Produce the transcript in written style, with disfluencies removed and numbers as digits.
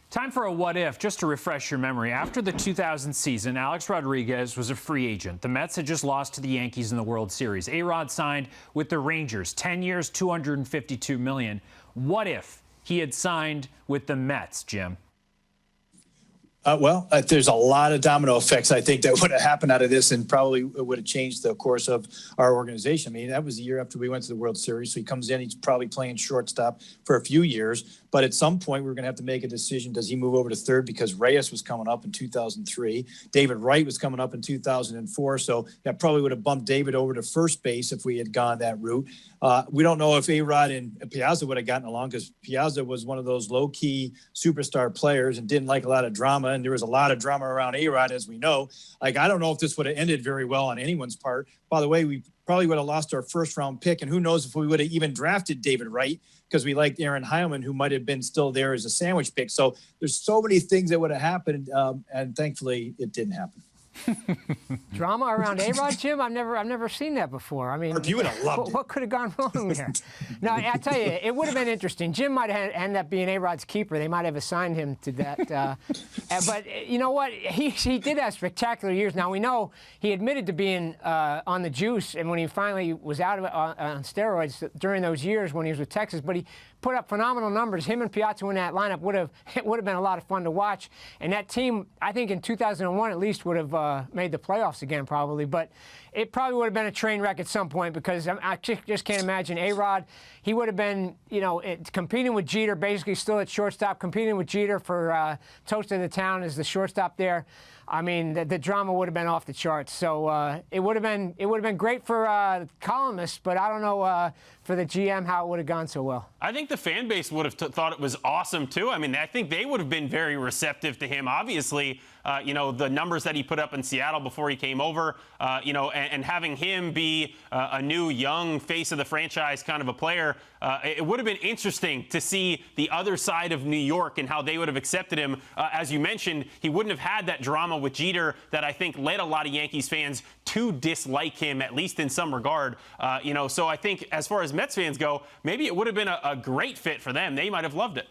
Time for a what if, just to refresh your memory. After the 2000 season, Alex Rodriguez was a free agent. The Mets had just lost to the Yankees in the World Series. A-Rod signed with the Rangers, 10 years, $252 million. What if he had signed with the Mets, Jim? There's a lot of domino effects, I think, that would have happened out of this and probably would have changed the course of our organization. I mean, that was the year after we went to the World Series. So he comes in, he's probably playing shortstop for a few years. But at some point, we're going to have to make a decision. Does he move over to third? Because Reyes was coming up in 2003. David Wright was coming up in 2004. So that probably would have bumped David over to first base if we had gone that route. We don't know if A-Rod and Piazza would have gotten along because Piazza was one of those low-key superstar players and didn't like a lot of drama. And there was a lot of drama around A-Rod, as we know. Like, I don't know if this would have ended very well on anyone's part. By the way, we probably would have lost our first-round pick, and who knows if we would have even drafted David Wright because we liked Aaron Heilman, who might have been still there as a sandwich pick. So there's so many things that would have happened, and thankfully it didn't happen. Drama around A-Rod, Jim? I've never seen that before. I mean, you would have loved it. What could have gone wrong there? No, I tell you, it would have been interesting. Jim might have ended up being A-Rod's keeper. They might have assigned him to that. But you know what? He did have spectacular years. Now, we know he admitted to being on the juice, and when he finally was out of it on steroids during those years when he was with Texas, but he put up phenomenal numbers. Him and Piazza in that lineup would have been a lot of fun to watch. And that team, I think in 2001 at least, would have made the playoffs again probably. But it probably would have been a train wreck at some point because I just can't imagine A-Rod. He would have been, you know, competing with Jeter, basically still at shortstop, competing with Jeter for Toast of the Town as the shortstop there. I mean, the drama would have been off the charts. So it would have been great for columnists, but I don't know for the GM how it would have gone so well. I think the fan base would have thought it was awesome too. I mean, I think they would have been very receptive to him. Obviously, you know, the numbers that he put up in Seattle before he came over, you know, and having him be a new young face of the franchise kind of a player, it would have been interesting to see the other side of New York and how they would have accepted him. As you mentioned, he wouldn't have had that drama with Jeter that I think led a lot of Yankees fans to dislike him, at least in some regard. You know, so I think as far as Mets fans go, maybe it would have been a great fit for them. They might have loved it.